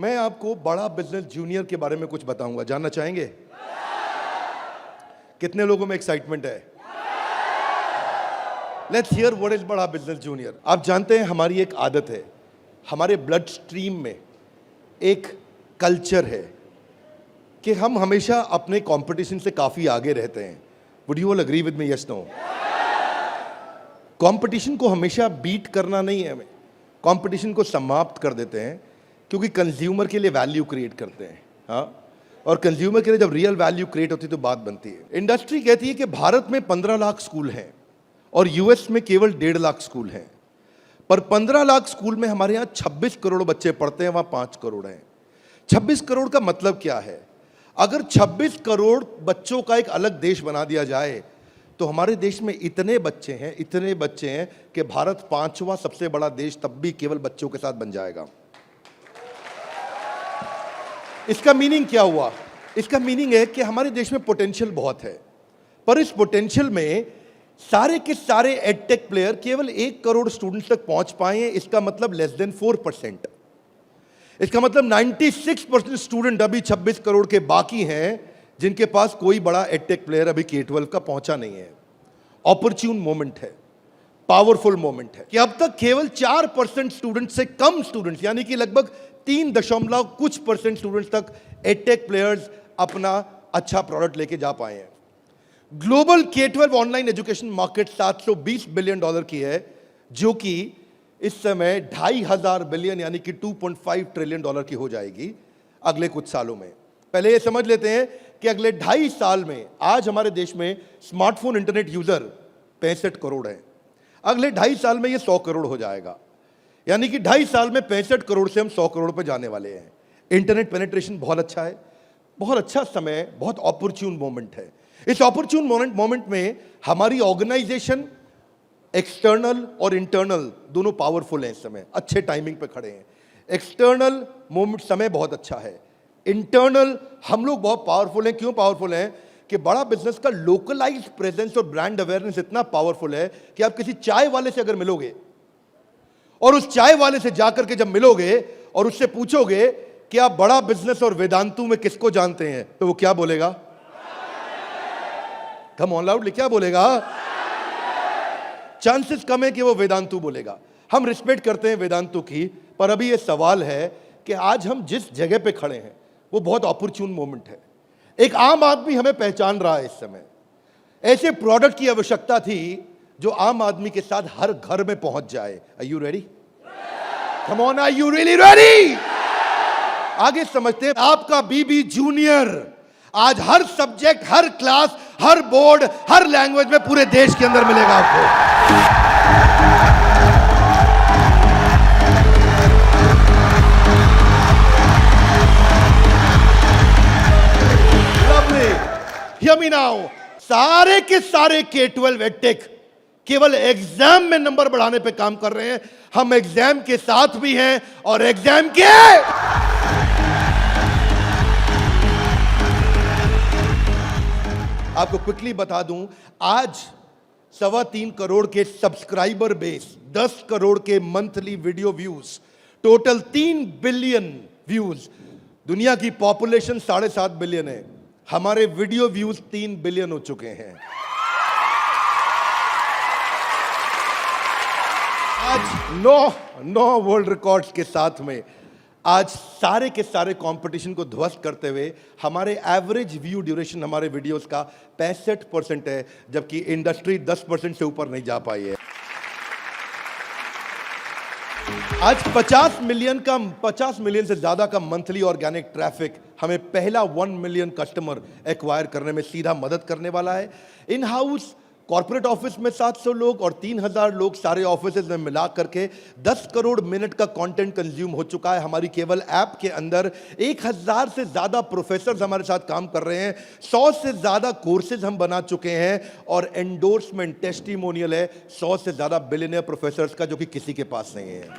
मैं आपको बड़ा बिजनेस जूनियर के बारे में कुछ बताऊंगा, जानना चाहेंगे? कितने लोगों में एक्साइटमेंट है? लेट्स हियर व्हाट इज बड़ा बिजनेस जूनियर। आप जानते हैं हमारी एक आदत है, हमारे ब्लड स्ट्रीम में एक कल्चर है कि हम हमेशा अपने कंपटीशन से काफी आगे रहते हैं। Would you all agree with me? Yes, no? Competition को हमेशा बीट करना नहीं है, हमें कंपटीशन को समाप्त कर देते हैं, क्योंकि कंज्यूमर के लिए वैल्यू क्रिएट करते हैं। हाँ, और कंज्यूमर के लिए जब रियल वैल्यू क्रिएट होती है तो बात बनती है। इंडस्ट्री कहती है कि भारत में 15 लाख स्कूल हैं और यूएस में केवल 1.5 लाख स्कूल हैं, पर 15 लाख स्कूल में हमारे यहाँ 26 करोड़ बच्चे पढ़ते हैं, वहाँ 5 करोड़ हैं। 26 करोड़ का मतलब क्या है? अगर 26 करोड़ बच्चों का एक अलग देश बना दिया जाए तो हमारे देश में इतने बच्चे हैं कि भारत 5वां सबसे बड़ा देश तब भी केवल बच्चों के साथ बन जाएगा। इसका मीनिंग क्या हुआ? इसका मीनिंग है कि हमारे देश में पोटेंशियल बहुत है, पर इस पोटेंशियल में सारे के सारे एडटेक प्लेयर केवल 1 करोड़ स्टूडेंट्स तक पहुंच पाए हैं। इसका मतलब लेस देन 4%। इसका मतलब 96% स्टूडेंट अभी 26 करोड़ के बाकी हैं जिनके पास कोई बड़ा एडटेक प्लेयर अभी K-12 का पहुंचा नहीं है। ऑपर्च्यून मोमेंट है, पावरफुल मोमेंट है कि अब तक केवल 4% स्टूडेंट से कम स्टूडेंट्स, यानी कि लगभग 3% स्टूडेंट्स तक एडटेक प्लेयर्स अपना अच्छा प्रोडक्ट लेके जा पाए हैं। Global K-12 online education market $720 billion की है, जो कि इस समय 2,500 बिलियन यानी कि $2.5 ट्रिलियन की हो जाएगी अगले कुछ सालों में। पहले ये समझ लेते हैं कि अगले 2.5 साल में आज हमारे देश में स्मार्टफोन इंटरनेट यूजर 65 करोड़ हैं। अगले 2.5 साल में ये 100 करोड़ हो जाएगा, यानी कि 2.5 साल में 65 करोड़ से हम 100 करोड़ पे जाने वाले हैं। इंटरनेट पेनिट्रेशन बहुत अच्छा है, बहुत अच्छा समय, बहुत ऑपर्च्यून मोमेंट है। इस ऑपर्च्यून मोमेंट में हमारी ऑर्गेनाइजेशन एक्सटर्नल और इंटरनल दोनों पावरफुल हैं। इस समय अच्छे टाइमिंग पे खड़े हैं। एक्सटर्नल मोमेंट समय बहुत अच्छा है, इंटरनल हम लोग बहुत पावरफुल हैं। क्यों पावरफुल हैं? कि बड़ा बिजनेस का लोकलाइज्ड प्रेजेंस और ब्रांड अवेयरनेस इतना पावरफुल है कि आप किसी चाय वाले से अगर मिलोगे और उस चाय वाले से जाकर के जब मिलोगे और उससे पूछोगे कि आप बड़ा बिजनेस और वेदांतु में किसको जानते हैं, तो वो क्या बोलेगा? कम ऑन लाउडली, क्या बोलेगा? चांसेस कम है कि वो वेदांतु बोलेगा। हम रिस्पेक्ट करते हैं वेदांतु की, पर अभी ये सवाल है कि आज हम जिस जगह पे खड़े हैं वो बहुत ऑपर्च्यून मोमेंट है। एक आम आदमी हमें पहचान रहा है इस समय। ऐसे प्रोडक्ट की आवश्यकता थी जो आम आदमी के साथ हर घर में पहुंच जाए। Are you ready? Come on, are you really ready? आगे समझते हैं। आपका बीबी जूनियर आज हर सब्जेक्ट, हर क्लास, हर बोर्ड, हर लैंग्वेज में पूरे देश के अंदर मिलेगा आपको। Hear me now. सारे के सारे K-12 एडटेक केवल एग्जाम में नंबर बढ़ाने पे काम कर रहे हैं। हम एग्जाम के साथ भी हैं और एग्जाम के आपको क्विकली बता दूं, आज 3.25 करोड़ के सब्सक्राइबर बेस, 10 करोड़ के monthly video views, total 3 billion views. दुनिया की पॉपुलेशन 7.5 बिलियन है, हमारे वीडियो व्यूज 3 बिलियन हो चुके हैं। आज 9 वर्ल्ड रिकॉर्ड्स के साथ में आज सारे के सारे कंपटीशन को ध्वस्त करते हुए हमारे एवरेज व्यू ड्यूरेशन हमारे वीडियोस का 65% है, जबकि इंडस्ट्री 10% से ऊपर नहीं जा पाई है। आज 50 मिलियन से ज्यादा का मंथली ऑर्गेनिक ट्रैफिक हमें पहला 1 मिलियन कस्टमर एक्वायर करने में सीधा मदद करने वाला है। इन हाउस कॉर्पोरेट ऑफिस में 700 लोग और 3,000 लोग सारे ऑफिसेज में मिला करके 10 करोड़ मिनट का कंटेंट कंज्यूम हो चुका है। हमारी केवल ऐप के अंदर 1,000 से ज्यादा प्रोफेसर्स हमारे साथ काम कर रहे हैं, 100 से ज्यादा कोर्सेज हम बना चुके हैं और एंडोर्समेंट टेस्टिमोनियल है 100 से ज्यादा बिलियनियर प्रोफेसर्स का, जो कि किसी के पास नहीं है।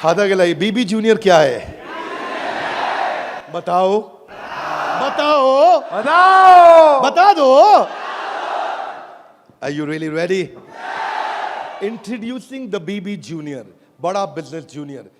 हाथ आगे लाइए। बीबी जूनियर क्या है? बताओ बताओ बताओ, बता दो। Are you really ready? Introducing the BB Junior, बड़ा बिजनेस जूनियर।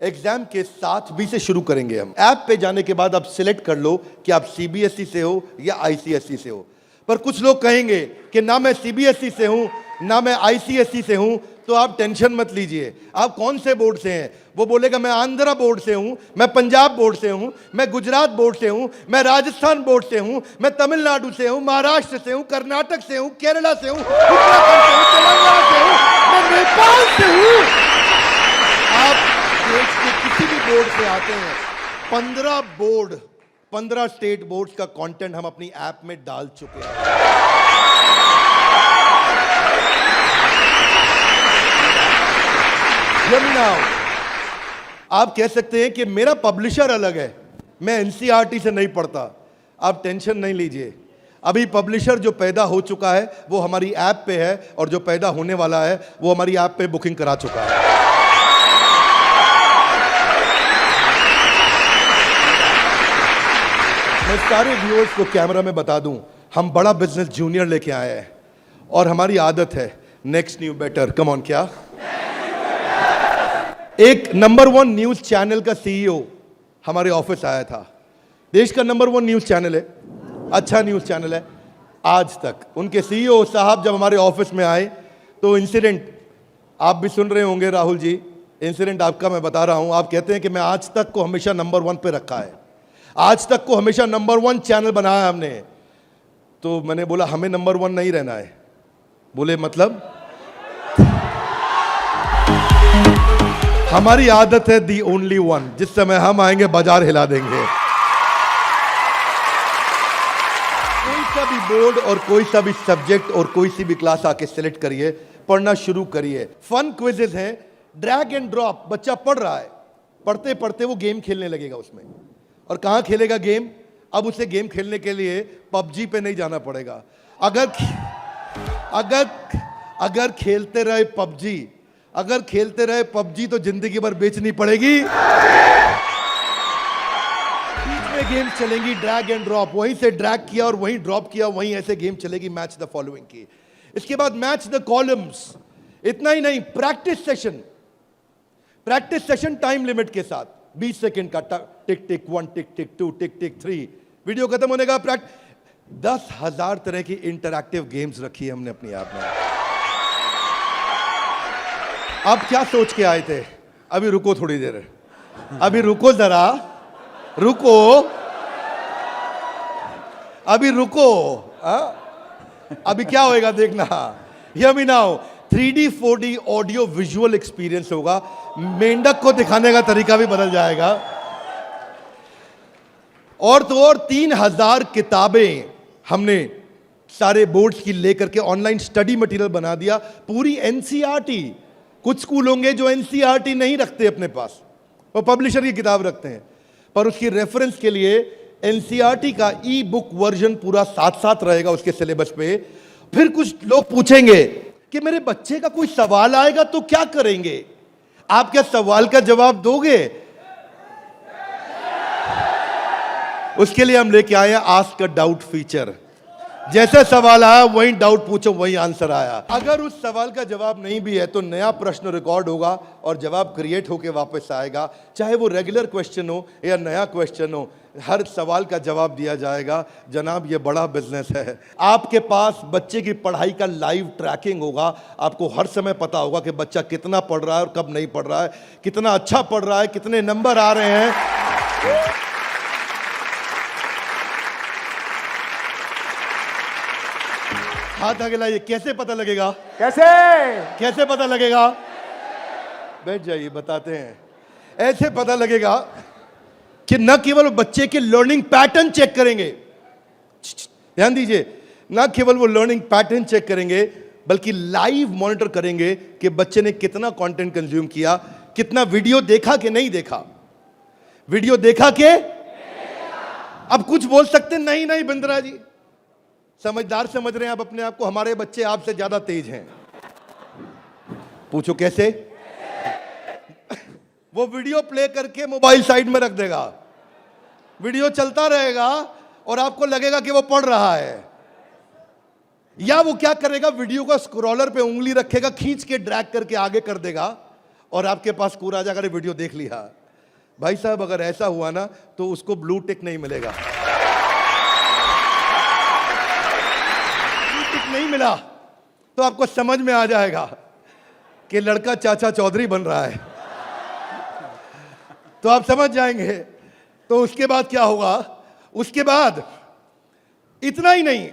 एग्जाम के साथ बी से शुरू करेंगे हम। ऐप पे जाने के बाद आप सिलेक्ट कर लो कि आप सीबीएसई से हो या आईसीएसई से हो। पर कुछ लोग कहेंगे कि ना मैं सीबीएसई से हूं ना मैं आईसीएसई से हूं, तो आप टेंशन मत लीजिए। आप कौन से बोर्ड से हैं? वो बोलेगा मैं आंध्रा बोर्ड से हूं, मैं पंजाब बोर्ड से हूं, मैं गुजरात बोर्ड से हूं, मैं राजस्थान बोर्ड से हूं, मैं तमिलनाडु से हूं, महाराष्ट्र से हूं, कर्नाटक से हूं, केरला से हूं, उत्तराखंड से हूं, तेलंगाना से हूं, मैं नेपाल से हूं। आप देश के किसी भी बोर्ड से आते हैं, 15 बोर्ड, 15 स्टेट बोर्ड्स का कंटेंट हम अपनी ऐप में डाल चुके हैं। आप कह सकते हैं कि मेरा पब्लिशर अलग है, मैं एनसीईआरटी से नहीं पढ़ता। आप टेंशन नहीं लीजिए, अभी पब्लिशर जो पैदा हो चुका है वो हमारी ऐप पे है, और जो पैदा होने वाला है वो हमारी ऐप पे बुकिंग करा चुका है। मैं सारे व्यूअर्स को कैमरा में बता दूं, हम बड़ा बिजनेस जूनियर लेके आए हैं, और हमारी आदत है next new better. Come on, क्या एक नंबर 1 न्यूज चैनल का सीईओ हमारे ऑफिस आया था। देश का नंबर 1 न्यूज चैनल है, अच्छा न्यूज चैनल है। आज तक उनके सीईओ साहब जब हमारे ऑफिस में आए तो इंसिडेंट आप भी सुन रहे होंगे राहुल जी, इंसिडेंट आपका मैं बता रहा हूं। आप कहते हैं कि मैं आज तक को हमेशा नंबर 1 पे रखा है, आज तक को हमेशा नंबर 1 चैनल बनाया है हमने। तो मैंने बोला हमें नंबर 1 नहीं रहना है। बोले मतलब? हमारी आदत है दी ओनली वन, जिस समय हम आएंगे बाजार हिला देंगे। कोई सा भी बोर्ड और कोई सा भी सब्जेक्ट और कोई सी भी क्लास आके सिलेक्ट करिए, पढ़ना शुरू करिए। फन क्विजेज हैं, ड्रैग एंड ड्रॉप। बच्चा पढ़ रहा है, पढ़ते पढ़ते वो गेम खेलने लगेगा उसमें। और कहां खेलेगा गेम? अब उसे गेम खेलने के लिए पबजी पे नहीं जाना पड़ेगा। अगर खेलते रहे पबजी, अगर खेलते रहे पबजी तो जिंदगी भर बेचनी पड़ेगी। बीच में गेम चलेंगी ड्रैग एंड ड्रॉप, वहीं से ड्रैग किया और वहीं ड्रॉप किया, वहीं ऐसे गेम चलेगी मैच द फॉलोइंग की। इसके बाद मैच द कॉलम्स। इतना ही नहीं, प्रैक्टिस सेशन टाइम लिमिट के साथ 20 सेकंड का, टिक टिक 1, टिक टिक 2, टिक टिक 3, वीडियो खत्म होने का 10,000 तरह की इंटरैक्टिव गेम्स रखी है हमने अपनी ऐप में। आप क्या सोच के आए थे? अभी रुको थोड़ी देर, अभी रुको जरा, रुको, अभी रुको। अभी क्या होएगा देखना। Hear me now, 3D 4D audio visual experience होगा। मेंढक को दिखाने का तरीका भी बदल जाएगा। और तो और 3000 किताबें हमने सारे बोर्ड्स की लेकर के ऑनलाइन स्टडी मटेरियल बना दिया, पूरी एनसीईआरटी। कुछ स्कूल होंगे जो एनसीईआरटी नहीं रखते अपने पास, वो पब्लिशर की किताब रखते हैं, पर उसकी रेफरेंस के लिए एनसीईआरटी का ई बुक वर्जन पूरा साथ साथ रहेगा उसके सिलेबस पे। फिर कुछ लोग पूछेंगे कि मेरे बच्चे का कोई सवाल आएगा तो क्या करेंगे? आप क्या सवाल का जवाब दोगे? उसके लिए हम लेके आए हैं आस्क अ डाउट फीचर। जैसे सवाल आया वही डाउट पूछो, वही आंसर आया। अगर उस सवाल का जवाब नहीं भी है तो नया प्रश्न रिकॉर्ड होगा और जवाब क्रिएट होके वापस आएगा। चाहे वो रेगुलर क्वेश्चन हो या नया क्वेश्चन हो, हर सवाल का जवाब दिया जाएगा। जनाब, ये बड़ा बिजनेस है। आपके पास बच्चे की पढ़ाई का लाइव ट्रैकिंग होगा। आपको हर समय पता होगा कि बच्चा कितना पढ़ रहा है और कब नहीं पढ़ रहा है, कितना अच्छा पढ़ रहा है, कितने नंबर आ रहे हैं। हाथ आगे लाइए। कैसे पता लगेगा? कैसे पता लगेगा? बैठ जाइए, बताते हैं। ऐसे पता लगेगा कि न केवल बच्चे के लर्निंग पैटर्न चेक करेंगे, ध्यान दीजिए, न केवल वो लर्निंग पैटर्न चेक करेंगे बल्कि लाइव मॉनिटर करेंगे कि बच्चे ने कितना कंटेंट कंज्यूम किया, कितना वीडियो देखा कि नहीं देखा, वीडियो देखा कि। अब कुछ बोल सकते नहीं, नहीं बिंद्रा जी, समझदार समझ रहे हैं आप अपने आप को, हमारे बच्चे आपसे ज्यादा तेज हैं। पूछो कैसे? वो वीडियो प्ले करके मोबाइल साइड में रख देगा, वीडियो चलता रहेगा और आपको लगेगा कि वो पढ़ रहा है। या वो क्या करेगा, वीडियो का स्क्रॉलर पे उंगली रखेगा, खींच के ड्रैग करके आगे कर देगा और आपके पास स्कोर आ जाएगा, वीडियो देख लिया। भाई साहब अगर ऐसा हुआ ना तो उसको ब्लू टिक नहीं मिलेगा। ब्लू टिक नहीं मिला तो आपको समझ में आ जाएगा कि लड़का चाचा चौधरी बन रहा है, तो आप समझ जाएंगे। तो उसके बाद क्या होगा, उसके बाद इतना ही नहीं,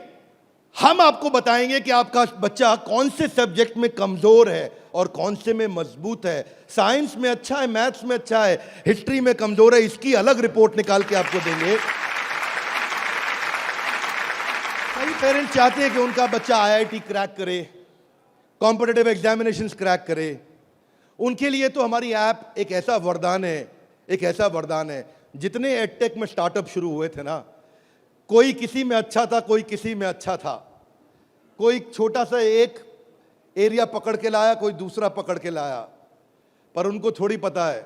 हम आपको बताएंगे कि आपका बच्चा कौन से सब्जेक्ट में कमजोर है और कौन से में मजबूत है। साइंस में अच्छा है, मैथ्स में अच्छा है, हिस्ट्री में कमजोर है, इसकी अलग रिपोर्ट निकाल के आपको देंगे। कई पेरेंट्स चाहते हैं कि उनका बच्चा आईआईटी क्रैक करे, कॉम्पिटिटिव एग्जामिनेशंस क्रैक करे। उनके लिए तो हमारी ऐप एक ऐसा वरदान है, एक ऐसा वरदान है। जितने एडटेक में स्टार्टअप शुरू हुए थे ना, कोई किसी में अच्छा था, कोई किसी में अच्छा था, कोई छोटा सा एक एरिया पकड़ के लाया, कोई दूसरा पकड़ के लाया, पर उनको थोड़ी पता है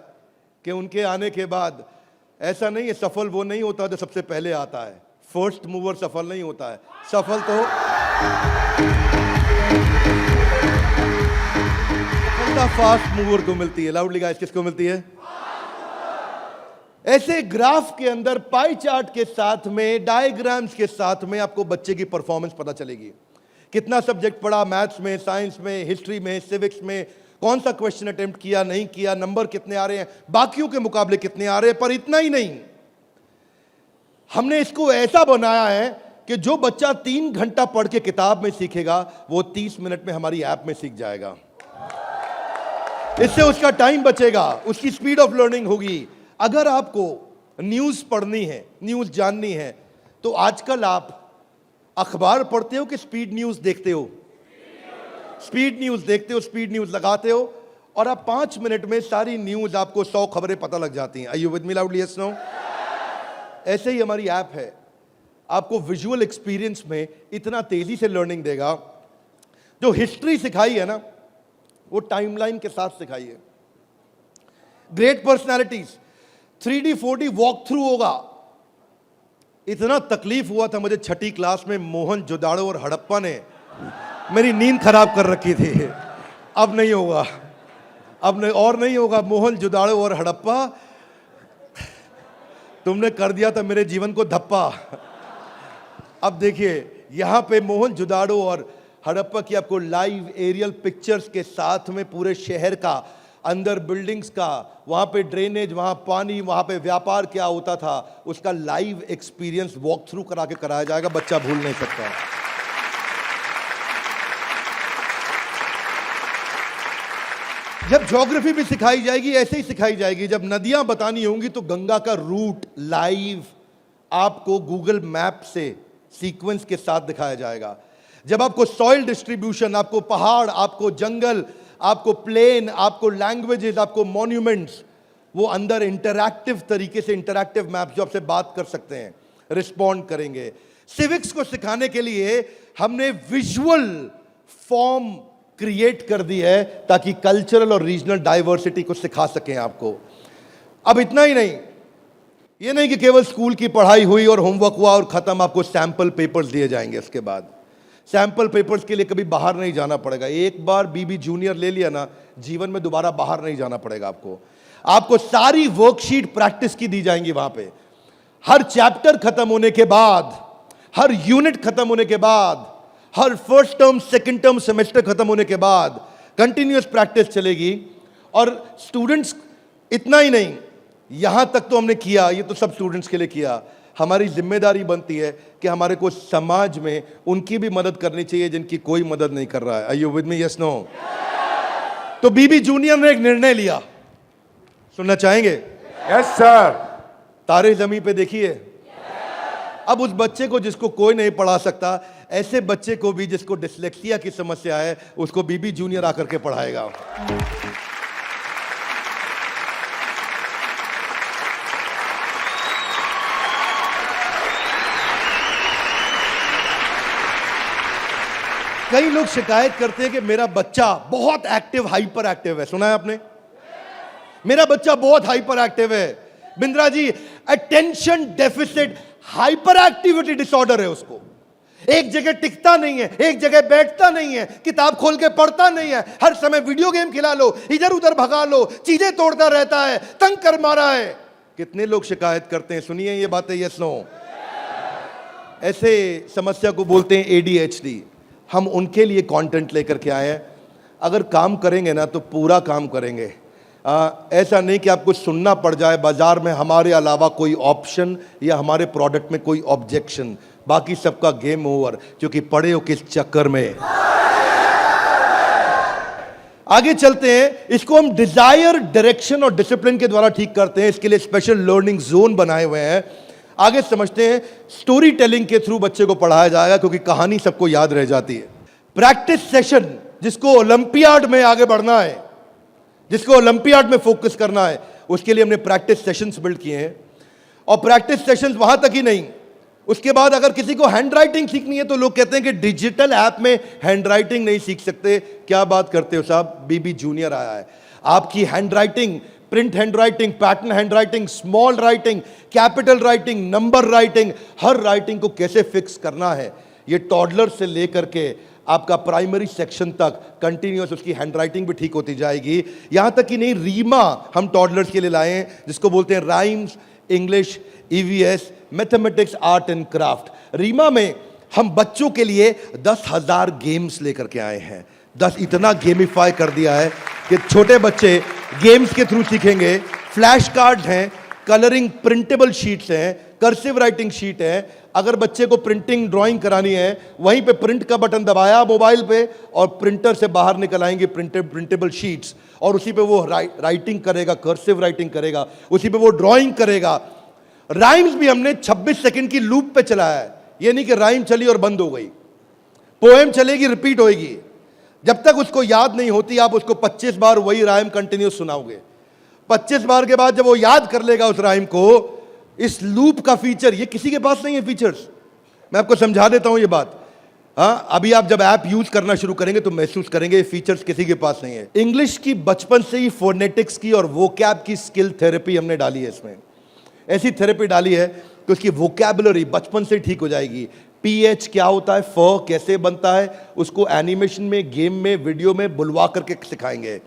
कि उनके आने के बाद ऐसा नहीं है, सफल वो नहीं होता जो सबसे पहले आता है। फर्स्ट मूवर सफल नहीं होता है, सफल तो फास्ट मूवर को मिलती है। लाउडली गाइस, किसको मिलती है? ऐसे ग्राफ के अंदर पाई चार्ट के साथ में, डायग्राम्स के साथ में आपको बच्चे की परफॉर्मेंस पता चलेगी। कितना सब्जेक्ट पढ़ा, मैथ्स में, साइंस में, हिस्ट्री में, सिविक्स में, कौन सा क्वेश्चन अटेम्प्ट किया, नहीं किया, नंबर कितने आ रहे हैं, बाकियों के मुकाबले कितने आ रहे हैं। पर इतना ही नहीं, हमने इसको ऐसा बनाया है कि जो बच्चा 3 घंटा पढ़ के किताब में सीखेगा, वो 30 मिनट में हमारी ऐप में सीख जाएगा। इससे उसका टाइम बचेगा, उसकी स्पीड ऑफ लर्निंग होगी। अगर आपको न्यूज़ पढ़नी है, न्यूज़ जाननी है, तो आजकल आप अखबार पढ़ते हो कि स्पीड न्यूज़ देखते हो? स्पीड न्यूज़ देखते हो, स्पीड न्यूज़ लगाते हो और आप 5 मिनट में सारी न्यूज़, आपको 100 खबरें पता लग जाती हैं। Are you with me loudly? Yes, no? ऐसे ही हमारी ऐप है, आपको विजुअल एक्सपीरियंस में इतना तेजी से लर्निंग देगा। जो हिस्ट्री सिखाई है ना, वो टाइमलाइन के साथ सिखाई है। Great personalities 3D 4D walk through होगा। इतना तकलीफ हुआ था मुझे 6ठी क्लास में, मोहन जोदाड़ो और हड़प्पा ने मेरी नींद खराब कर रखी थी। अब नहीं होगा, अब नहीं, और नहीं होगा। मोहन जोदाड़ो और हड़प्पा, तुमने कर दिया था मेरे जीवन को धप्पा। अब देखिए, यहां पे मोहन जोदाड़ो और हड़प्पा की आपको लाइव एरियल पिक्चर्स के साथ में पूरे शहर का, अंदर बिल्डिंग्स का, वहां पे ड्रेनेज, वहां पानी, वहां पे व्यापार क्या होता था, उसका लाइव एक्सपीरियंस वॉक थ्रू करा के कराया जाएगा। बच्चा भूल नहीं सकता। जब ज्योग्राफी भी सिखाई जाएगी, ऐसे ही सिखाई जाएगी। जब नदियां बतानी होंगी तो गंगा का रूट लाइव आपको गूगल मैप से सीक्वेंस के साथ दिखाया जाएगा। जब आपको सॉइल डिस्ट्रीब्यूशन, आपको पहाड़, आपको जंगल, आपको प्लेन, आपको लैंग्वेजेस, आपको मॉन्यूमेंट्स, वो अंदर इंटरैक्टिव तरीके से, इंटरैक्टिव मैप जो आपसे बात कर सकते हैं, रिस्पॉन्ड करेंगे। सिविक्स को सिखाने के लिए हमने विजुअल फॉर्म क्रिएट कर दी है ताकि कल्चरल और रीजनल डाइवर्सिटी को सिखा सकें आपको। अब इतना ही नहीं, ये नहीं कि केवल स्कूल की पढ़ाई हुई और होमवर्क हुआ और खत्म, आपको सैंपल पेपर्स दिए जाएंगे। इसके बाद सैंपल पेपर्स के लिए कभी बाहर नहीं जाना पड़ेगा। एक बार बीबी जूनियर ले लिया ना, जीवन में दोबारा बाहर नहीं जाना पड़ेगा आपको सारी वर्कशीट प्रैक्टिस की दी जाएंगी वहां पे। हर चैप्टर खत्म होने के बाद, हर यूनिट खत्म होने के बाद, हर first term, second term, semester खत्म होने के बाद कंटिन्यूअस प्रैक्टिस चलेगी। और स्टूडेंट्स, इतना ही नहीं, यहां तक तो हमने किया, ये तो सब स्टूडेंट्स के लिए किया। हमारी जिम्मेदारी बनती है कि हमारे को समाज में उनकी भी मदद करनी चाहिए जिनकी कोई मदद नहीं कर रहा है। Are you with me? Yes, no? तो बीबी जूनियर ने एक निर्णय लिया, सुनना चाहेंगे? Yes sir. तारे जमीन पे देखिए। अब उस बच्चे को जिसको कोई नहीं पढ़ा सकता, ऐसे बच्चे को भी जिसको डिसलेक्सिया की समस्या है, उसको बीबी जूनियर आकर के पढ़ाएगा। कई लोग शिकायत करते हैं कि मेरा बच्चा बहुत एक्टिव, हाइपर एक्टिव है। सुना है आपने? मेरा बच्चा बहुत हाइपर एक्टिव है। Bindra ji, attention deficit hyperactivity disorder है उसको। एक जगह टिकता नहीं है, एक जगह बैठता नहीं है, किताब खोल के पढ़ता नहीं है, हर समय वीडियो गेम खिला लो, इधर उधर भगा लो, चीजें तोड़ता रहता है, तंग कर मारा है। कितने लोग शिकायत करते हैं, सुनिए ये बातें, यस नो। ऐसे समस्या को बोलते हैं ADHD। हम उनके लिए कंटेंट लेकर के आए हैं। अगर काम करेंगे ना तो पूरा काम करेंगे। ऐसा नहीं कि आपको सुनना पड़ जाए बाजार में हमारे अलावा कोई ऑप्शन या हमारे प्रोडक्ट में कोई ऑब्जेक्शन, बाकी सबका गेम ओवर, क्योंकि पड़े हो किस चक्कर में। आगे चलते हैं। इसको हम डिजायर, डायरेक्शन और डिसिप्लिन के द्वारा ठीक करते हैं। इसके लिए स्पेशल लर्निंग जोन बनाए हुए हैं। आगे समझते हैं। स्टोरी टेलिंग के थ्रू बच्चे को पढ़ाया जाएगा, क्योंकि कहानी सबको याद रह जाती है। प्रैक्टिस सेशन, जिसको ओलंपियाड में आगे बढ़ना है, जिसको ओलंपियाड में फोकस करना है, उसके लिए हमने प्रैक्टिस सेशंस बिल्ड किए हैं। और प्रैक्टिस सेशंस वहां तक ही नहीं, उसके बाद अगर किसी को हैंड राइटिंग सीखनी है तो लोग कहते हैं कि डिजिटल ऐप में हैंड राइटिंग नहीं सीख सकते। क्या बात करते हो साहब, BB जूनियर आया है। आपकी handwriting, print handwriting, pattern handwriting, small writing, capital writing, number writing, हर राइटिंग को कैसे फिक्स करना है, ये टॉडलर से लेकर के आपका प्राइमरी सेक्शन तक कंटिन्यूअस उसकी हैंडराइटिंग भी ठीक होती जाएगी। यहां तक कि नहीं, रीमा हम टॉडलर्स के लिए लाए हैं, जिसको बोलते हैं rhymes, English, EVS, mathematics, art and craft. Reema में हम बच्चों के लिए 10,000 गेम्स लेकर के आए हैं। 10 इतना गेमिफाई कर दिया है कि छोटे बच्चे गेम्स के थ्रू सीखेंगे। फ्लैश कार्ड हैं, कलरिंग प्रिंटेबल शीट्स हैं, कर्सिव राइटिंग शीट है। अगर बच्चे को प्रिंटिंग ड्राइंग करानी है, वहीं पे प्रिंट का बटन दबाया मोबाइल पे और प्रिंटर से बाहर निकल आएंगे प्रिंटेबल शीट्स, और उसी पे वो राइटिंग करेगा, कर्सिव राइटिंग करेगा, उसी पे वो ड्राइंग करेगा। राइम्स भी हमने 26 सेकंड की लूप पे चलाया है। ये नहीं कि राइम चली और बंद हो गई। पोएम चलेगी, रिपीट होएगी। जब तक उसको याद नहीं होती, आप उसको 25 बार वही राइम कंटिन्यूस सुनाओगे। 25 बार के बाद जब वो याद कर लेगा उस राइम को, इस लूप का फीचर, ये किसी के पास नहीं है फीचर्स। मैं आपको समझा देता हूं ये बात। अभी आप जब ऐप यूज करना शुरू करेंगे तो महसूस करेंगे ये फीचर्स किसी के पास नहीं है। इंग्लिश की बचपन से ही फोनेटिक्स की और वोकैब की स्किल थेरेपी हमने डाली है इसमें। ऐसी थेरेपी डाली है कि उसकी वोकैबुलरी बचपन से ठीक हो जाएगी। PH क्या होता है, फ कैसे बनता है, उसको एनिमेशन में, गेम में, वीडियो में बुलवा करके सिखाएंगे।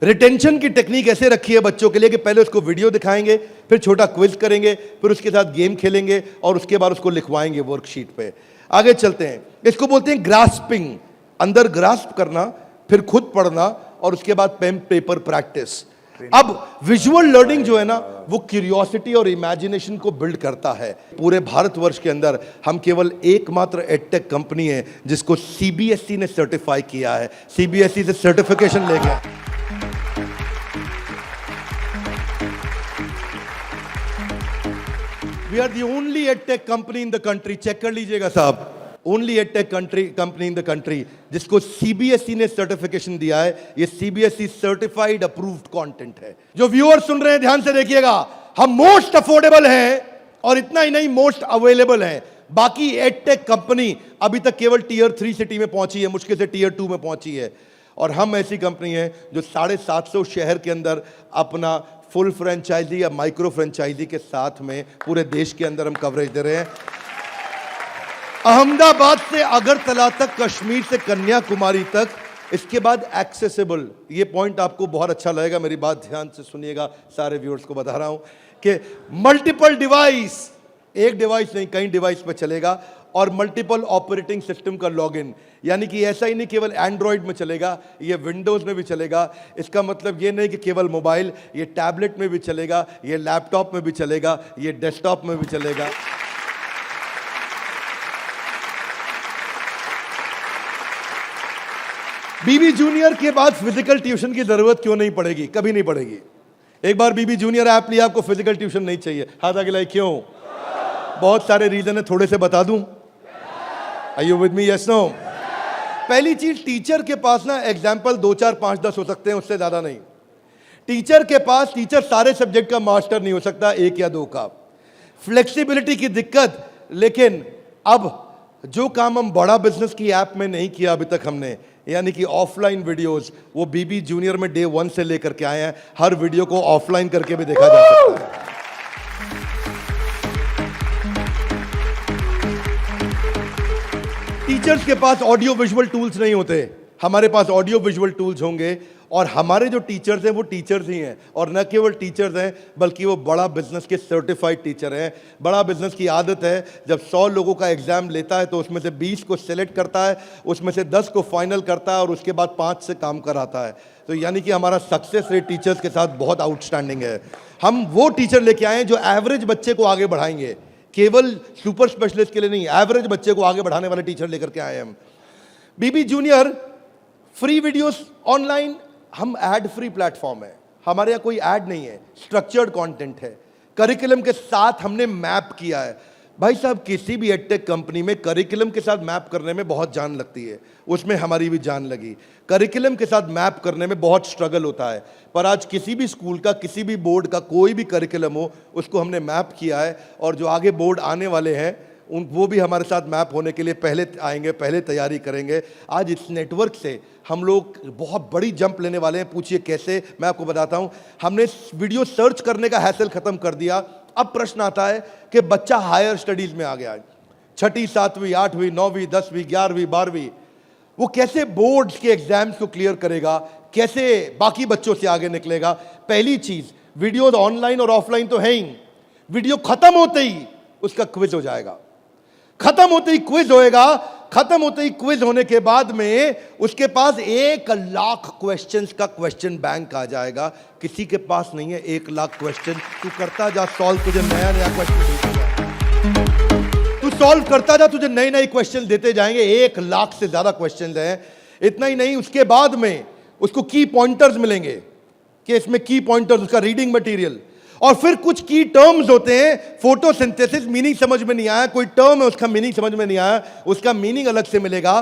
रिटेंशन की टेक्निक ऐसे रखी है बच्चों के लिए कि पहले उसको वीडियो दिखाएंगे, फिर छोटा क्विज करेंगे, फिर उसके साथ गेम खेलेंगे और उसके बाद उसको लिखवाएंगे वर्कशीट पे। आगे चलते हैं। इसको बोलते हैं ग्रास्पिंग, अंदर ग्रास्प करना, फिर खुद पढ़ना और उसके बाद पेन पेपर प्रैक्टिस। अब विजुअल लर्निंग जो है ना, वो क्यूरियोसिटी और इमेजिनेशन को बिल्ड करता है। पूरे भारतवर्ष के अंदर हम केवल एकमात्र एडटेक कंपनी है जिसको CBSE ने सर्टिफाई किया है। CBSE से सर्टिफिकेशन ले गया। We are the only edtech company in the country, check कर लीजिएगा साहब, only edtech company in the country जिसको CBSE ने सर्टिफिकेशन दिया है। ये CBSE सर्टिफाइड अप्रूव्ड कंटेंट है। जो व्यूअर सुन रहे हैं ध्यान से देखिएगा, हम मोस्ट अफोर्डेबल हैं और इतना ही नहीं, मोस्ट अवेलेबल हैं। बाकी एडटेक कंपनी अभी तक केवल Tier 3 सिटी में पहुंची है, मुश्किल से Tier 2 में पहुंची है। और हम ऐसी कंपनी है जो 750 शहर के अंदर अपना फुल फ्रेंचाइजी या माइक्रो फ्रेंचाइजी के साथ में पूरे देश के अंदर हम कवरेज दे रहे हैं। अहमदाबाद से अगरतला तक, कश्मीर से कन्याकुमारी तक, इसके बाद एक्सेसिबल। ये पॉइंट आपको बहुत अच्छा लगेगा, मेरी बात ध्यान से सुनिएगा, सारे व्यूअर्स को बता रहा हूं कि मल्टीपल डिवाइस, एक डिवाइस नहीं कई डिवाइस पे चलेगा, और मल्टीपल ऑपरेटिंग सिस्टम का लॉगिन। यानी कि ऐसा ही नहीं केवल एंड्रॉइड में चलेगा, ये विंडोज में भी चलेगा। इसका मतलब ये नहीं कि केवल मोबाइल, ये टैबलेट में भी चलेगा, ये लैपटॉप में भी चलेगा, ये डेस्कटॉप में भी चलेगा। BB जूनियर के बाद फिजिकल ट्यूशन की जरूरत क्यों नहीं पड़ेगी? कभी नहीं पड़ेगी। एक बार BB जूनियर ऐप लिया, आपको फिजिकल ट्यूशन नहीं चाहिए। हाथ आगे लाइए, क्यों? बहुत सारे रीजन है, थोड़े से बता दूं। Are you with me? Yes, no? पहली चीज, टीचर के पास ना एग्जाम्पल 2, 4, 5, 10 हो सकते हैं, उससे ज्यादा नहीं। टीचर के पास, टीचर सारे सब्जेक्ट का मास्टर नहीं हो सकता, 1 या 2 का। फ्लेक्सिबिलिटी की दिक्कत। लेकिन अब जो काम हम बड़ा बिजनेस की ऐप में नहीं किया अभी तक हमने, यानी कि ऑफलाइन वीडियोस, वो BB जूनियर में Day 1 से लेकर के आए हैं। हर वीडियो को ऑफलाइन करके भी देखा जा सकता है। टीचर्स के पास ऑडियो विजुअल टूल्स नहीं होते, हमारे पास ऑडियो विजुअल टूल्स होंगे। और हमारे जो टीचर्स हैं वो टीचर्स ही हैं, और न केवल टीचर्स हैं बल्कि वो बड़ा बिजनेस के सर्टिफाइड टीचर हैं। बड़ा बिजनेस की आदत है, जब 100 लोगों का एग्जाम लेता है तो उसमें से 20 को सेलेक्ट करता है, उसमें से 10 को फाइनल करता है और उसके बाद 5 से काम कराता है। तो यानी कि हमारा सक्सेस रेट टीचर्स के साथ बहुत आउटस्टैंडिंग है। हम वो टीचर लेके आए हैं जो एवरेज बच्चे को आगे बढ़ाएंगे, केवल सुपर स्पेशलिस्ट के लिए नहीं, एवरेज बच्चे को आगे बढ़ाने वाले टीचर लेकर के आए हम। बीबी जूनियर फ्री वीडियोस ऑनलाइन, हम एड फ्री प्लेटफॉर्म है, हमारे यहाँ कोई ऐड नहीं है, स्ट्रक्चर्ड कंटेंट है, करिकुलम के साथ हमने मैप किया है। भाई साहब, किसी भी एडटेक कंपनी में करिकुलम के साथ मैप करने में बहुत जान लगती है, उसमें हमारी भी जान लगी। करिकुलम के साथ मैप करने में बहुत स्ट्रगल होता है, पर आज किसी भी स्कूल का, किसी भी बोर्ड का कोई भी करिकुलम हो, उसको हमने मैप किया है। और जो आगे बोर्ड आने वाले हैं वो भी हमारे साथ मैप होने के लिए पहले आएंगे, पहले तैयारी करेंगे। आज इस नेटवर्क से हम लोग बहुत बड़ी जंप लेने वाले हैं। पूछिए कैसे, मैं आपको बताता हूं। हमने वीडियो सर्च करने का हैसल खत्म कर दिया। अब प्रश्न आता है कि बच्चा हायर स्टडीज में आ गया है, 6ठी 7वीं 8वीं 9वीं 10वीं 11वीं 12वीं, वो कैसे बोर्ड्स के एग्जाम्स को क्लियर करेगा, कैसे बाकी बच्चों से आगे निकलेगा। पहली चीज, वीडियो ऑनलाइन और ऑफलाइन तो है ही, वीडियो खत्म होते ही उसका क्विज हो जाएगा, खत्म होते ही क्विज होएगा। खत्म होते ही क्विज होने के बाद में उसके पास 1 लाख क्वेश्चंस का क्वेश्चन बैंक आ जाएगा। किसी के पास नहीं है 1 लाख क्वेश्चन। तू करता जा सॉल्व, तुझे नया नया क्वेश्चन, तू सॉल्व करता जा, तुझे नए नए क्वेश्चन देते जाएंगे। 1 लाख से ज्यादा क्वेश्चन हैं। इतना ही नहीं, उसके बाद में उसको की पॉइंटर्स मिलेंगे कि इसमें की पॉइंटर्स, उसका रीडिंग मटेरियल, और फिर कुछ की टर्म्स होते हैं। फोटोसिंथेसिस मीनिंग समझ में नहीं आया, कोई टर्म है उसका मीनिंग समझ में नहीं आया, उसका मीनिंग अलग से मिलेगा।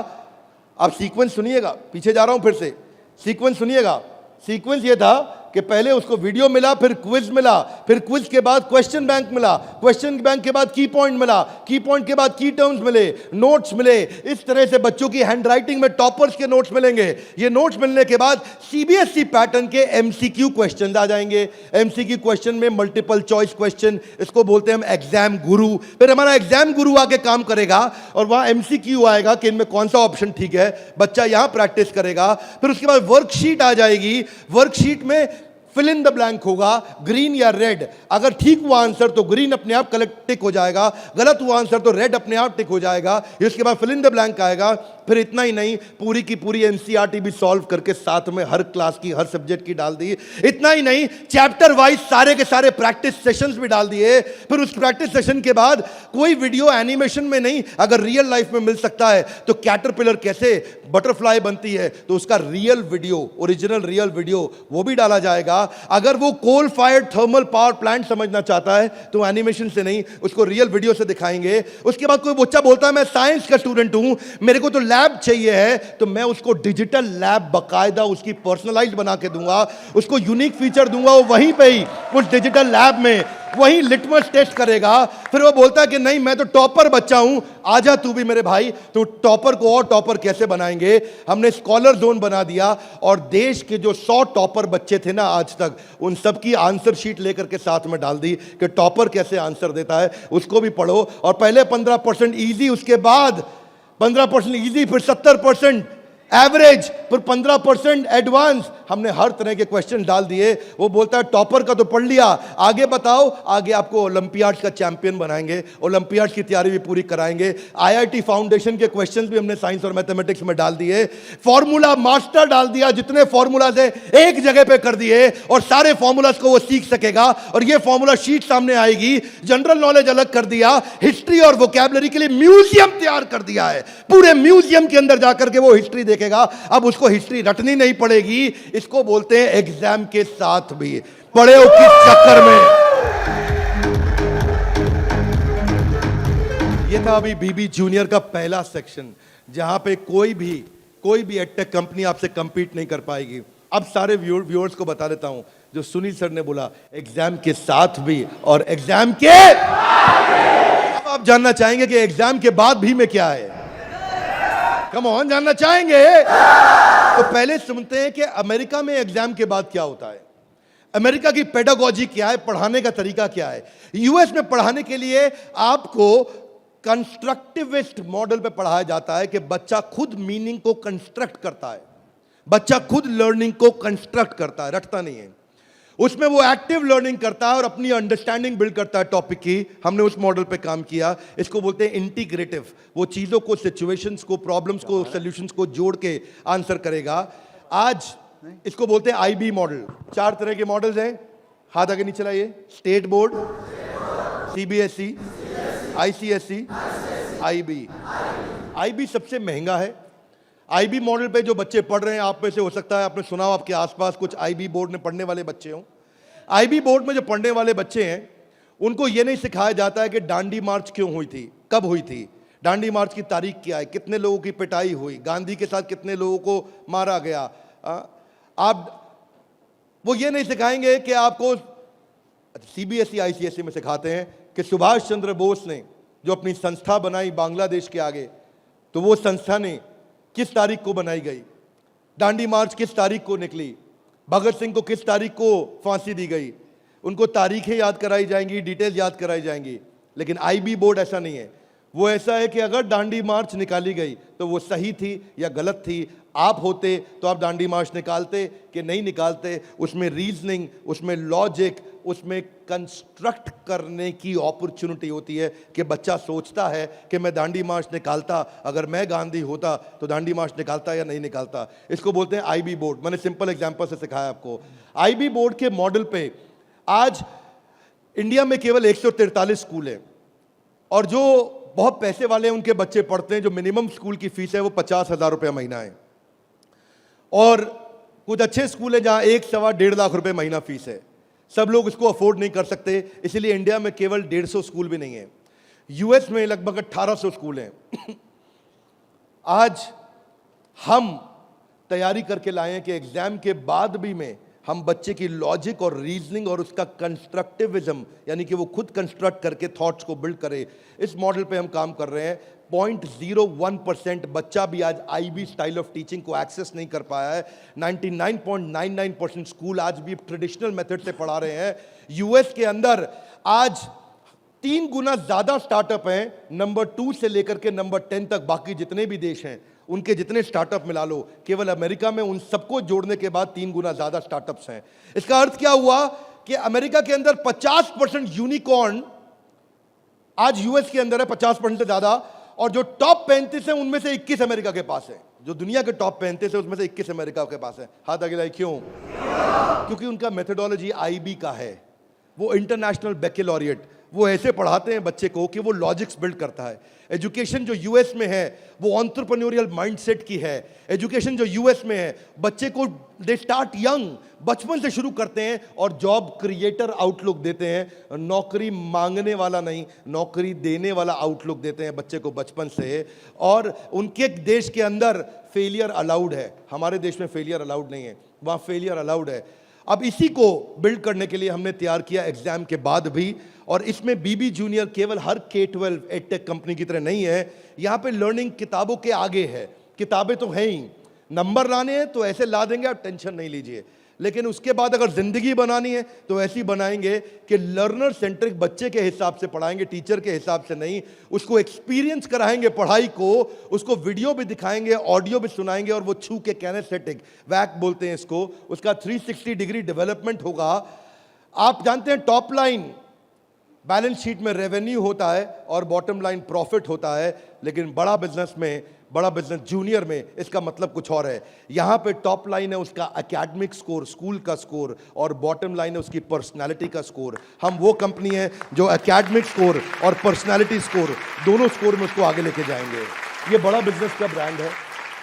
आप सीक्वेंस सुनिएगा, पीछे जा रहा हूं फिर से, सीक्वेंस सुनिएगा। सीक्वेंस ये था कि पहले उसको वीडियो मिला, फिर क्विज मिला, फिर क्विज के बाद क्वेश्चन बैंक मिला, क्वेश्चन बैंक के बाद की पॉइंट मिला, की पॉइंट के बाद की टर्म्स मिले, नोट्स मिले। इस तरह से बच्चों की हैंडराइटिंग में टॉपर्स के नोट्स मिलेंगे। ये नोट्स मिलने के बाद सीबीएसई पैटर्न के एमसीक्यू क्वेश्चन आ जाएंगे। एमसीक्यू क्वेश्चन में मल्टीपल चॉइस क्वेश्चन, इसको बोलते हैं हम एग्जाम गुरु। फिर हमारा एग्जाम गुरु आके काम करेगा और वहां एमसीक्यू आएगा कि इनमें कौन सा ऑप्शन ठीक है, बच्चा यहां प्रैक्टिस करेगा। फिर उसके बाद वर्कशीट आ जाएगी, वर्कशीट में फिल इन द ब्लैंक होगा, ग्रीन या रेड। अगर ठीक हुआ आंसर तो ग्रीन अपने आप कलेक्ट टिक हो जाएगा, गलत हुआ आंसर तो रेड अपने आप टिक हो जाएगा। इसके बाद फिल इन द ब्लैंक आएगा। फिर इतना ही नहीं, पूरी की पूरी एनसीईआरटी भी सॉल्व करके साथ में हर क्लास की, हर सब्जेक्ट की डाल दी। इतना ही नहीं, चैप्टर वाइज सारे के सारे प्रैक्टिस सेशंस भी डाल दिए। फिर उस प्रैक्टिस सेशन के बाद कोई वीडियो एनिमेशन में नहीं, अगर रियल लाइफ में मिल सकता है तो कैटरपिलर कैसे बटरफ्लाई बनती है तो उसका real video, original real video वो भी डाला जाएगा। अगर वो coal fired thermal power plant समझना चाहता है तो एनिमेशन से नहीं, उसको रियल वीडियो से दिखाएंगे। उसके बाद कोई बच्चा बोलता है मैं साइंस का स्टूडेंट हूं, मेरे को तो लैब चाहिए है, तो मैं उसको डिजिटल लैब बकायदा उसकी पर्सनलाइज बना के दूंगा, उसको यूनिक फीचर दूंगा। वो वहीं पे ही उस डिजिटल लैब में वही लिटमस टेस्ट करेगा। फिर वो बोलता है कि नहीं मैं तो टॉपर बच्चा हूं, आजा तू भी मेरे भाई। तो टॉपर को और टॉपर कैसे बनाएंगे, हमने स्कॉलर जोन बना दिया और देश के जो 100 टॉपर बच्चे थे ना आज तक, उन सब की आंसर शीट लेकर के साथ में डाल दी कि टॉपर कैसे आंसर देता है, उसको भी पढ़ो। और पहले 15% इजी, उसके बाद 15% इजी, फिर 70% एवरेज, फिर 15% एडवांस। हमने हर तरह के क्वेश्चन डाल दिए। वो बोलता है टॉपर का तो पढ़ लिया, आगे बताओ। आगे आपको ओलंपियाड्स का चैंपियन बनाएंगे, ओलंपियाड्स की तैयारी भी पूरी कराएंगे। आईआईटी फाउंडेशन के क्वेश्चंस भी हमने साइंस और मैथमेटिक्स में डाल दिए। फॉर्मूला मास्टर डाल दिया, जितने फॉर्मूलाज है एक जगह पे कर दिए और सारे फॉर्मूलाज को वो सीख सकेगा। और ये फॉर्मूला शीट सामने आएगी। जनरल नॉलेज अलग कर दिया, हिस्ट्री और वोकैबुलरी के लिए म्यूजियम तैयार कर दिया है। पूरे म्यूजियम के अंदर जाकर के वो हिस्ट्री देखेगा। अब उसको हिस्ट्री रटनी नहीं पड़ेगी। इसको बोलते हैं एग्जाम के साथ भी पढ़े हो किस चक्कर में। ये था अभी बीबी जूनियर का पहला सेक्शन, जहां पे कोई भी एडटेक कंपनी आपसे कंपीट नहीं कर पाएगी। अब सारे व्यूअर्स को बता देता हूं, जो सुनील सर ने बोला एग्जाम के साथ भी और एग्जाम के, अब आप जानना चाहेंगे कि एग्जाम के बाद भी में क्या है। कम ऑन, जानना चाहेंगे तो पहले सुनते हैं कि अमेरिका में एग्जाम के बाद क्या होता है, अमेरिका की पेडागोजी क्या है, पढ़ाने का तरीका क्या है। यूएस में पढ़ाने के लिए आपको कंस्ट्रक्टिविस्ट मॉडल पे पढ़ाया जाता है कि बच्चा खुद मीनिंग को कंस्ट्रक्ट करता है, बच्चा खुद लर्निंग को कंस्ट्रक्ट करता है, रटता नहीं है। उसमें वो एक्टिव लर्निंग करता है और अपनी अंडरस्टैंडिंग बिल्ड करता है टॉपिक की। हमने उस मॉडल पे काम किया। इसको बोलते हैं इंटीग्रेटिव। वो चीजों को, सिचुएशंस को, प्रॉब्लम्स को, सॉल्यूशंस को जोड़ के आंसर करेगा। आज इसको बोलते हैं आईबी मॉडल। 4 तरह के मॉडल्स हैं, हाथ आगे नीचे लाइए। State board, CBSE, ICSE, IB. IB सबसे महंगा है। आईबी मॉडल पे जो बच्चे पढ़ रहे हैं, आप में से हो सकता है आपने सुना हो, आपके आसपास कुछ आईबी बोर्ड में पढ़ने वाले बच्चे हों। आईबी बोर्ड में जो पढ़ने वाले बच्चे हैं, उनको ये नहीं सिखाया जाता है कि दांडी मार्च क्यों हुई थी, कब हुई थी, दांडी मार्च की तारीख क्या है, कितने लोगों की पिटाई हुई, गांधी के साथ कितने लोगों को मारा गया। वो ये नहीं सिखाएंगे कि आपको, सीबीएसई आईसीएसई में सिखाते हैं कि सुभाष चंद्र बोस ने जो अपनी संस्था बनाई बांग्लादेश के आगे, तो वो संस्था ने किस तारीख को बनाई गई, दांडी मार्च किस तारीख को निकली, भगत सिंह को किस तारीख को फांसी दी गई। उनको तारीखें याद कराई जाएंगी, डिटेल्स याद कराई जाएंगी। लेकिन आईबी बोर्ड ऐसा नहीं है। वो ऐसा है कि अगर दांडी मार्च निकाली गई तो वो सही थी या गलत थी। आप होते तो आप दांडी मार्च निकालते कि नहीं निकालते। उसमें रीजनिंग, उसमें लॉजिक, उसमें कंस्ट्रक्ट करने की अपॉर्चुनिटी होती है कि बच्चा सोचता है कि मैं दांडी मार्च निकालता, अगर मैं गांधी होता तो दांडी मार्च निकालता या नहीं निकालता। इसको बोलते हैं आईबी बोर्ड। मैंने सिंपल एग्जांपल से सिखाया आपको। आईबी बोर्ड के मॉडल पे आज इंडिया में केवल 143 स्कूल हैं, और जो बहुत पैसे वाले हैं उनके बच्चे पढ़ते हैं। जो मिनिमम स्कूल की फीस है वो 50,000 रुपये महीना है, और कुछ अच्छे स्कूल हैं जहां 1-1.25 लाख रुपए महीना फीस है। सब लोग इसको अफोर्ड नहीं कर सकते, इसीलिए इंडिया में केवल 150 स्कूल भी नहीं है। यूएस में लगभग 1800 स्कूल हैं। आज हम तैयारी करके लाए हैं कि एग्जाम के बाद भी में हम बच्चे की लॉजिक और रीजनिंग और उसका कंस्ट्रक्टिविज्म, यानी कि वो खुद कंस्ट्रक्ट करके थॉट्स को बिल्ड करे, इस मॉडल पे हम काम कर रहे हैं। 0.01% बच्चा भी आज आईबी स्टाइल ऑफ टीचिंग को एक्सेस नहीं कर पाया है। 99.99% स्कूल आज भी ट्रेडिशनल मेथड से पढ़ा रहे हैं। यूएस के अंदर आज 3 गुना ज्यादा स्टार्टअप हैं, नंबर 2 से लेकर के नंबर 10 तक। बाकी जितने भी देश हैं उनके जितने स्टार्टअप मिला लो, केवल अमेरिका में उन सबको जोड़ने के बाद 3 गुना ज्यादा स्टार्टअप्स हैं। इसका अर्थ क्या हुआ कि अमेरिका के अंदर 50% यूनिकॉर्न आज यूएस के अंदर है, 50% से ज्यादा। और जो टॉप 35 है उनमें से 21 अमेरिका के पास है। जो दुनिया के टॉप 35 है उसमें से 21 अमेरिका के पास है। हाथ आगे लाइए। क्यों? क्योंकि उनका मेथोडोलॉजी आईबी का है। वो इंटरनेशनल बैकलॉरिएट, वो ऐसे पढ़ाते हैं बच्चे को कि वो लॉजिक्स बिल्ड करता है। एजुकेशन जो यूएस में है वो एंटरप्रेन्योरियल माइंडसेट की है। एजुकेशन जो यूएस में है, बच्चे को दे स्टार्ट यंग, बचपन से शुरू करते हैं और जॉब क्रिएटर आउटलुक देते हैं। नौकरी मांगने वाला नहीं, नौकरी देने वाला आउटलुक देते हैं बच्चे को बचपन से। और उनके देश के अंदर फेलियर अलाउड है, हमारे देश में फेलियर अलाउड नहीं है, वहाँ फेलियर अलाउड है। अब इसी को बिल्ड करने के लिए हमने तैयार किया एग्जाम के बाद भी। और इसमें बीबी जूनियर केवल हर K-12 एडटेक कंपनी की तरह नहीं है। यहाँ पे लर्निंग किताबों के आगे है। किताबें तो हैं ही, नंबर लाने हैं तो ऐसे ला देंगे, आप टेंशन नहीं लीजिए। लेकिन उसके बाद अगर जिंदगी बनानी है तो ऐसी बनाएंगे कि लर्नर सेंट्रिक बच्चे के हिसाब से पढ़ाएंगे, टीचर के हिसाब से नहीं। उसको एक्सपीरियंस कराएंगे पढ़ाई को, उसको वीडियो भी दिखाएंगे, ऑडियो भी सुनाएंगे, और वो छू के कैनेस्थेटिक वैक बोलते हैं इसको, उसका 360 डिग्री डेवलपमेंट होगा। आप जानते हैं टॉप लाइन बैलेंस शीट में रेवेन्यू होता है और बॉटम लाइन प्रॉफिट होता है, लेकिन बड़ा बिजनेस जूनियर में इसका मतलब कुछ और है। यहां पे टॉप लाइन है उसका एकेडमिक स्कोर, स्कूल का स्कोर, और बॉटम लाइन है उसकी पर्सनालिटी का स्कोर। हम वो कंपनी है जो एकेडमिक स्कोर और पर्सनालिटी स्कोर, दोनों स्कोर में उसको आगे लेके जाएंगे। ये बड़ा बिजनेस का ब्रांड है।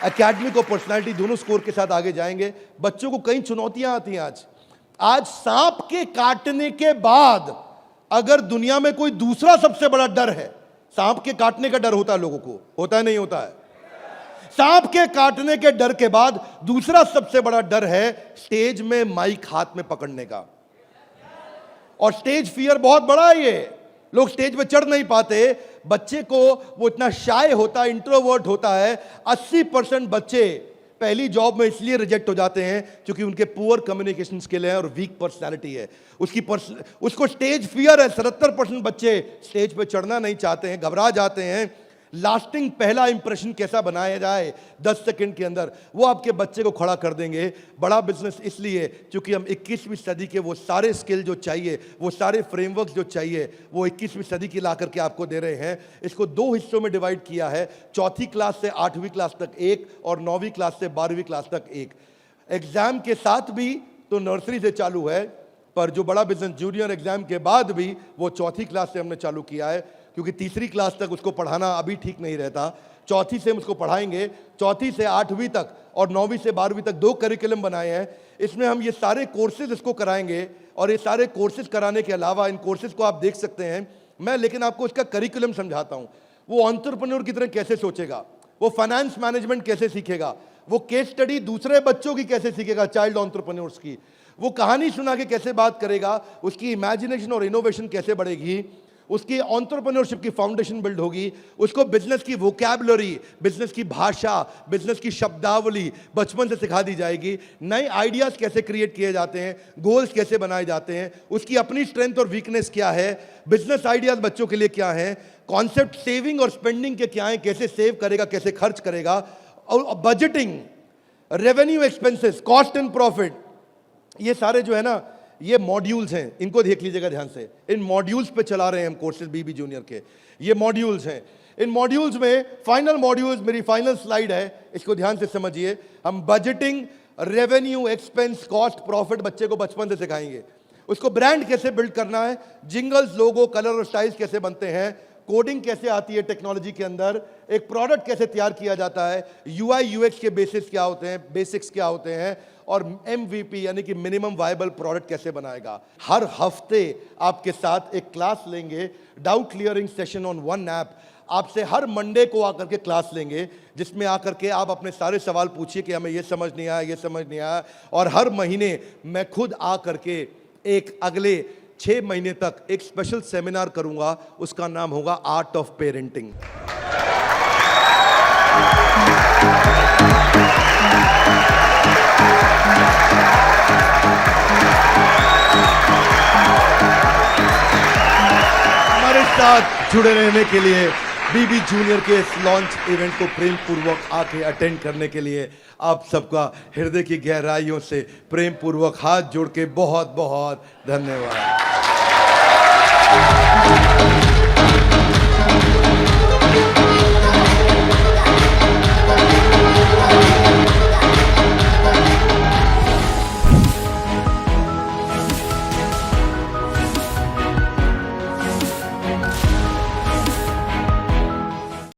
एकेडमिक और पर्सनालिटी दोनों स्कोर के साथ आगे जाएंगे। बच्चों को कई चुनौतियां आती हैं। आज सांप के काटने के बाद अगर दुनिया में कोई दूसरा सबसे बड़ा डर है, सांप के काटने का डर होता है लोगों को, होता है नहीं होता है? सांप के काटने के डर के बाद दूसरा सबसे बड़ा डर है स्टेज में माइक हाथ में पकड़ने का। और स्टेज फियर बहुत बड़ा है। ये लोग स्टेज पे चढ़ नहीं पाते। बच्चे को वो इतना शाय होता है, इंट्रोवर्ट होता है। 80% बच्चे पहली जॉब में इसलिए रिजेक्ट हो जाते हैं क्योंकि उनके पुअर कम्युनिकेशन स्किल है और वीक पर्सनालिटी है। उसको स्टेज फियर है। 77% बच्चे स्टेज पे चढ़ना नहीं चाहते हैं, घबरा जाते हैं। लास्टिंग पहला इंप्रेशन कैसा बनाया जाए 10 सेकंड के अंदर, वो आपके बच्चे को खड़ा कर देंगे। बड़ा बिजनेस इसलिए क्योंकि हम 21वीं सदी के वो सारे स्किल जो चाहिए, वो सारे फ्रेमवर्क जो चाहिए, वो 21वीं सदी की ला करके आपको दे रहे हैं। इसको 2 हिस्सों में डिवाइड किया है, चौथी क्लास से 8वीं क्लास तक एक और 9वीं क्लास से 12वीं क्लास तक एक। एग्जाम के साथ भी तो नर्सरी से चालू है, पर जो बड़ा बिजनेस जूनियर एग्जाम के बाद भी वो चौथी क्लास से हमने चालू किया है, क्योंकि तीसरी क्लास तक उसको पढ़ाना अभी ठीक नहीं रहता। चौथी से हम उसको पढ़ाएंगे, चौथी से 8वीं तक और 9वीं से 12वीं तक 2 करिकुलम बनाए हैं। इसमें हम ये सारे कोर्सेज इसको कराएंगे और ये सारे कोर्सेज कराने के अलावा इन कोर्सेज को आप देख सकते हैं। मैं लेकिन आपको इसका करिकुलम समझाता हूँ। वो एंटरप्रेन्योर की तरह कैसे सोचेगा, वो फाइनेंस मैनेजमेंट कैसे सीखेगा, वो केस स्टडी दूसरे बच्चों की कैसे सीखेगा, चाइल्ड एंटरप्रेन्योर्स की, वो कहानी सुना के कैसे बात करेगा, उसकी इमेजिनेशन और इनोवेशन कैसे बढ़ेगी, उसकी एंटरप्रेन्योरशिप की फाउंडेशन बिल्ड होगी, उसको बिजनेस की वोकैबुलरी, बिजनेस की भाषा, बिजनेस की शब्दावली बचपन से सिखा दी जाएगी। नए आइडियाज कैसे क्रिएट किए जाते हैं, गोल्स कैसे बनाए जाते हैं, उसकी अपनी स्ट्रेंथ और वीकनेस क्या है, बिजनेस आइडियाज बच्चों के लिए क्या है, कॉन्सेप्ट सेविंग और स्पेंडिंग के क्या है, कैसे सेव करेगा, कैसे खर्च करेगा, और budgeting, revenue expenses, cost and profit, ये सारे जो है ना, ये मॉड्यूल्स हैं। इनको देख लीजिएगा ध्यान से। इन मॉड्यूल्स पे चला रहे हैं हम कोर्सेज बीबी जूनियर के। ये मॉड्यूल्स हैं। इन मॉड्यूल्स में फाइनल मॉड्यूल्स, मेरी फाइनल स्लाइड है, इसको ध्यान से समझिए। हम budgeting, revenue, expense, cost, profit बच्चे को बचपन से सिखाएंगे। उसको ब्रांड कैसे बिल्ड करना है, जिंगल्स, लोगो, कलर और स्टाइल्स कैसे बनते हैं, कोडिंग कैसे आती है टेक्नोलॉजी के अंदर, एक प्रोडक्ट कैसे तैयार किया जाता है, यूआई यूएक्स के बेसिक्स क्या होते हैं, बेसिक्स क्या होते हैं, और एमवीपी यानी कि मिनिमम वायबल प्रोडक्ट कैसे बनाएगा। हर हफ्ते आपके साथ एक क्लास लेंगे, doubt clearing session on one app. आपसे हर मंडे को आकर के क्लास लेंगे, जिसमें आकर के आप अपने सारे सवाल पूछिए कि हमें ये समझ नहीं आया, ये समझ नहीं आया। और हर महीने मैं खुद आकर के एक अगले 6 महीने तक एक स्पेशल सेमिनार करूंगा, उसका नाम होगा आर्ट ऑफ पेरेंटिंग। हमारे साथ जुड़े रहने के लिए, बीबी जूनियर के इस लॉन्च इवेंट को प्रेम पूर्वक आके अटेंड करने के लिए आप सबका हृदय की गहराइयों से प्रेम पूर्वक हाथ जोड़ के बहुत बहुत धन्यवाद।